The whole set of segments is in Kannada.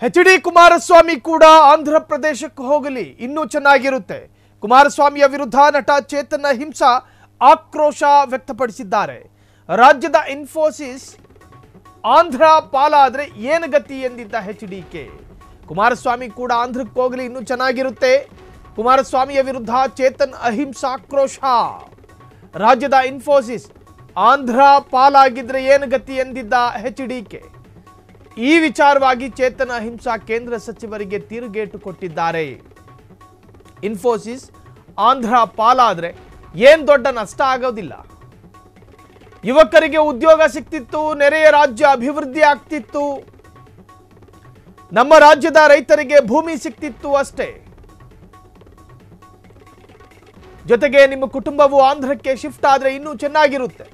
ಎಚ್.ಡಿ. ಕುಮಾರಸ್ವಾಮಿ ಕೂಡ ಆಂಧ್ರ ಪ್ರದೇಶಕ್ಕೆ ಹೋಗಲಿ ಇನ್ನೂ ಚೆನ್ನಾಗಿರುತ್ತೆ. ಕುಮಾರಸ್ವಾಮಿಯ ವಿರುದ್ಧ ನಟ ಚೇತನ್ ಅಹಿಂಸಾ ಆಕ್ರೋಶ ವ್ಯಕ್ತಪಡಿಸಿದ್ದಾರೆ. ರಾಜ್ಯದ ಇನ್ಫೋಸಿಸ್ ಆಂಧ್ರ ಪಾಲಾದ್ರೆ ಏನು ಗತಿ ಎಂದಿದ್ದ ಎಚ್.ಡಿ.ಕೆ. ಕುಮಾರಸ್ವಾಮಿ ಕೂಡ ಆಂಧ್ರಕ್ಕೆ ಹೋಗಲಿ ಇನ್ನೂ ಚೆನ್ನಾಗಿರುತ್ತೆ. ಕುಮಾರಸ್ವಾಮಿಯ ವಿರುದ್ಧ ಚೇತನ್ ಅಹಿಂಸಾ ಆಕ್ರೋಶ. ರಾಜ್ಯದ ಇನ್ಫೋಸಿಸ್ ಆಂಧ್ರ ಪಾಲಾಗಿದ್ರೆ ಏನು ಗತಿ ಎಂದಿದ್ದ ಎಚ್.ಡಿ.ಕೆ. ಈ ವಿಚಾರವಾಗಿ ಚೇತನ್ ಅಹಿಂಸಾ ಕೇಂದ್ರ ಸಚಿವರಿಗೆ ತಿರುಗೇಟು ಕೊಟ್ಟಿದ್ದಾರೆ. ಇನ್ಫೋಸಿಸ್ ಆಂಧ್ರ ಪಾಲಾದ್ರೆ ಏನ್ ದೊಡ್ಡ ನಷ್ಟ ಆಗೋದಿಲ್ಲ. ಯುವಕರಿಗೆ ಉದ್ಯೋಗ ಸಿಕ್ತಿತ್ತು, ನೆರೆಯ ರಾಜ್ಯ ಅಭಿವೃದ್ಧಿ ಆಗ್ತಿತ್ತು, ನಮ್ಮ ರಾಜ್ಯದ ರೈತರಿಗೆ ಭೂಮಿ ಸಿಕ್ತಿತ್ತು ಅಷ್ಟೇ. ಜೊತೆಗೆ ನಿಮ್ಮ ಕುಟುಂಬವು ಆಂಧ್ರಕ್ಕೆ ಶಿಫ್ಟ್ ಆದ್ರೆ ಇನ್ನೂ ಚೆನ್ನಾಗಿರುತ್ತೆ.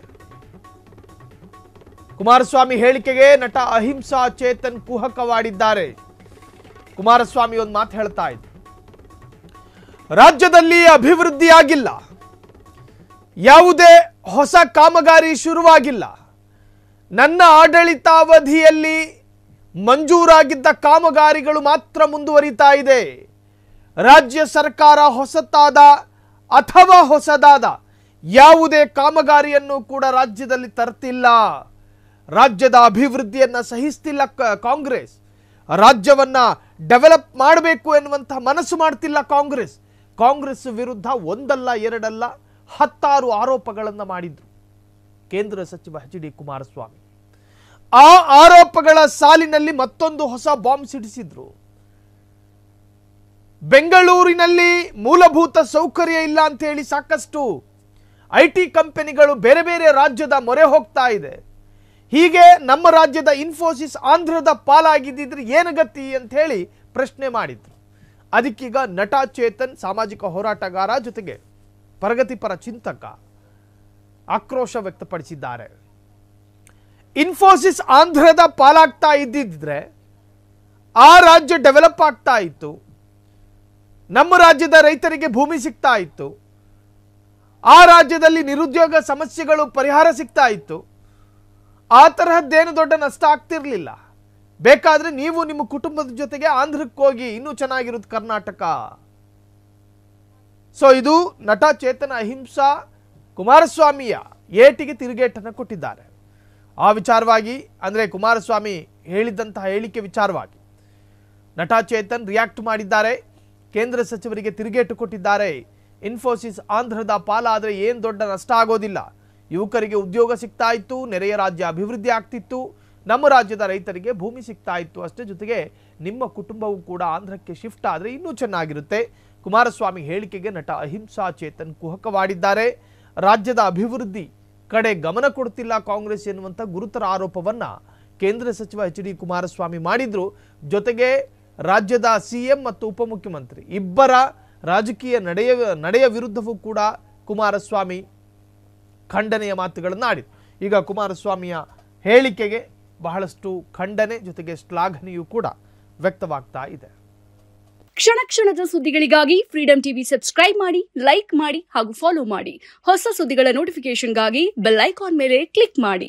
ಕುಮಾರಸ್ವಾಮಿ ಹೇಳಿಕೆಗೆ ನಟ ಅಹಿಂಸಾ ಚೇತನ್ ಕುಹಕವಾಡಿದ್ದಾರೆ. ಕುಮಾರಸ್ವಾಮಿ ಒಂದು ಮಾತು ಹೇಳ್ತಾ ಇದ್ರು, ರಾಜ್ಯದಲ್ಲಿ ಅಭಿವೃದ್ಧಿ ಆಗಿಲ್ಲ, ಯಾವುದೇ ಹೊಸ ಕಾಮಗಾರಿ ಶುರುವಾಗಿಲ್ಲ, ನನ್ನ ಆಡಳಿತಾವಧಿಯಲ್ಲಿ ಮಂಜೂರಾಗಿದ್ದ ಕಾಮಗಾರಿಗಳು ಮಾತ್ರ ಮುಂದುವರಿತಾ ಇದೆ. ರಾಜ್ಯ ಸರ್ಕಾರ ಹೊಸದಾದ ಯಾವುದೇ ಕಾಮಗಾರಿಯನ್ನು ಕೂಡ ರಾಜ್ಯದಲ್ಲಿ ತರ್ತಿಲ್ಲ. ರಾಜ್ಯದ ಅಭಿವೃದ್ಧಿಯನ್ನ ಸಹಿಸ್ತಿಲ್ಲ ಕಾಂಗ್ರೆಸ್. ರಾಜ್ಯವನ್ನ ಡೆವಲಪ್ ಮಾಡಬೇಕು ಎನ್ನುವಂತ ಮನಸ್ಸು ಮಾಡ್ತಿಲ್ಲ ಕಾಂಗ್ರೆಸ್ ವಿರುದ್ಧ ಒಂದಲ್ಲ ಎರಡಲ್ಲ 16 ಆರೋಪಗಳನ್ನು ಮಾಡಿದ್ರು ಕೇಂದ್ರ ಸಚಿವ ಎಚ್.ಡಿ. ಕುಮಾರಸ್ವಾಮಿ. ಆ ಆರೋಪಗಳ ಸಾಲಿನಲ್ಲಿ ಮತ್ತೊಂದು ಹೊಸ ಬಾಂಬ್ ಸಿಡಿಸಿದ್ರು. ಬೆಂಗಳೂರಿನಲ್ಲಿ ಮೂಲಭೂತ ಸೌಕರ್ಯ ಇಲ್ಲ ಅಂತ ಹೇಳಿ ಸಾಕಷ್ಟು ಐಟಿ ಕಂಪನಿಗಳು ಬೇರೆ ಬೇರೆ ರಾಜ್ಯದ ಮೊರೆ ಹೋಗ್ತಾ ಇದೆ. ಹೀಗೆ ನಮ್ಮ ರಾಜ್ಯದ ಇನ್ಫೋಸಿಸ್ ಆಂಧ್ರದ ಪಾಲಾಗಿದ್ದಿದ್ರೆ ಏನು ಗತಿ ಅಂತ ಹೇಳಿ ಪ್ರಶ್ನೆ ಮಾಡಿದ್ರು. ಅದಕ್ಕೀಗ ನಟ ಚೇತನ್, ಸಾಮಾಜಿಕ ಹೋರಾಟಗಾರ, ಜೊತೆಗೆ ಪ್ರಗತಿಪರ ಚಿಂತಕ ಆಕ್ರೋಶ ವ್ಯಕ್ತಪಡಿಸಿದ್ದಾರೆ. ಇನ್ಫೋಸಿಸ್ ಆಂಧ್ರದ ಪಾಲಾಗ್ತಾ ಇದ್ದಿದ್ರೆ ಆ ರಾಜ್ಯ ಡೆವಲಪ್ ಆಗ್ತಾ ಇತ್ತು, ನಮ್ಮ ರಾಜ್ಯದ ರೈತರಿಗೆ ಭೂಮಿ ಸಿಗ್ತಾ ಇತ್ತು, ಆ ರಾಜ್ಯದಲ್ಲಿ ನಿರುದ್ಯೋಗ ಸಮಸ್ಯೆಗಳು ಪರಿಹಾರ ಸಿಗ್ತಾ ಇತ್ತು. ಆ ತರಹದ್ದೇನು ದೊಡ್ಡ ನಷ್ಟ ಆಗ್ತಿರ್ಲಿಲ್ಲ. ಬೇಕಾದ್ರೆ ನೀವು ನಿಮ್ಮ ಕುಟುಂಬದ ಜೊತೆಗೆ ಆಂಧ್ರಕ್ಕೆ ಹೋಗಿ ಇನ್ನೂ ಚೆನ್ನಾಗಿರುತ್ತೆ ಕರ್ನಾಟಕ. ಸೊ ಇದು ನಟ ಚೇತನ್ ಅಹಿಂಸಾ ಕುಮಾರಸ್ವಾಮಿಯ ಏಟಿಗೆ ತಿರುಗೇಟನ್ನು ಕೊಟ್ಟಿದ್ದಾರೆ. ಆ ವಿಚಾರವಾಗಿ ಅಂದ್ರೆ ಕುಮಾರಸ್ವಾಮಿ ಹೇಳಿದಂತಹ ಹೇಳಿಕೆ ವಿಚಾರವಾಗಿ ನಟ ಚೇತನ್ ರಿಯಾಕ್ಟ್ ಮಾಡಿದ್ದಾರೆ. ಕೇಂದ್ರ ಸಚಿವರಿಗೆ ತಿರುಗೇಟು ಕೊಟ್ಟಿದ್ದಾರೆ. ಇನ್ಫೋಸಿಸ್ ಆಂಧ್ರದ ಪಾಲಾದ್ರೆ ಏನು ದೊಡ್ಡ ನಷ್ಟ ಆಗೋದಿಲ್ಲ, ಯುವಕರಿಗೆ ಉದ್ಯೋಗ ಸಿಗ್ತಾ ಇತ್ತು, ನೆರೆಯ ರಾಜ್ಯ ಅಭಿವೃದ್ಧಿ ಆಗ್ತಿತ್ತು, ನಮ್ಮ ರಾಜ್ಯದ ರೈತರಿಗೆ ಭೂಮಿ ಸಿಗ್ತಾ ಇತ್ತು ಅಷ್ಟೇ. ಜೊತೆಗೆ ನಿಮ್ಮ ಕುಟುಂಬವು ಕೂಡ ಆಂಧ್ರಕ್ಕೆ ಶಿಫ್ಟ್ ಆದರೆ ಇನ್ನೂ ಚೆನ್ನಾಗಿರುತ್ತೆ. ಕುಮಾರಸ್ವಾಮಿ ಹೇಳಿಕೆಗೆ ನಟ ಅಹಿಂಸಾ ಚೇತನ್ ಕುಹಕವಾಡಿದ್ದಾರೆ. ರಾಜ್ಯದ ಅಭಿವೃದ್ಧಿ ಕಡೆ ಗಮನ ಕೊಡ್ತಿಲ್ಲ ಕಾಂಗ್ರೆಸ್ ಎನ್ನುವಂಥ ಗುರುತರ ಆರೋಪವನ್ನ ಕೇಂದ್ರ ಸಚಿವ ಎಚ್.ಡಿ. ಕುಮಾರಸ್ವಾಮಿ ಮಾಡಿದ್ರು. ಜೊತೆಗೆ ರಾಜ್ಯದ ಸಿಎಂ ಮತ್ತು ಉಪಮುಖ್ಯಮಂತ್ರಿ ಇಬ್ಬರ ರಾಜಕೀಯ ನಡೆಯ ವಿರುದ್ಧವೂ ಕೂಡ ಕುಮಾರಸ್ವಾಮಿ ಖಂಡನೆಯ ಮಾತುಗಳನ್ನು ಆಡಿದರು. ಈಗ ಕುಮಾರಸ್ವಾಮಿಯ ಹೇಳಿಕೆಗೆ ಬಹಳಷ್ಟು ಖಂಡನೆ ಜೊತೆಗೆ ಶ್ಲಾಘನೆಯೂ ಕೂಡ ವ್ಯಕ್ತವಾಗ್ತಾ ಇದೆ. ಕ್ಷಣ ಕ್ಷಣದ ಸುದ್ದಿಗಳಿಗಾಗಿ ಫ್ರೀಡಂ ಟಿವಿ ಸಬ್ಸ್ಕ್ರೈಬ್ ಮಾಡಿ, ಲೈಕ್ ಮಾಡಿ ಹಾಗೂ ಫಾಲೋ ಮಾಡಿ. ಹೊಸ ಸುದ್ದಿಗಳ ನೋಟಿಫಿಕೇಶನ್ಗಾಗಿ ಬೆಲ್ ಐಕಾನ್ ಮೇಲೆ ಕ್ಲಿಕ್ ಮಾಡಿ.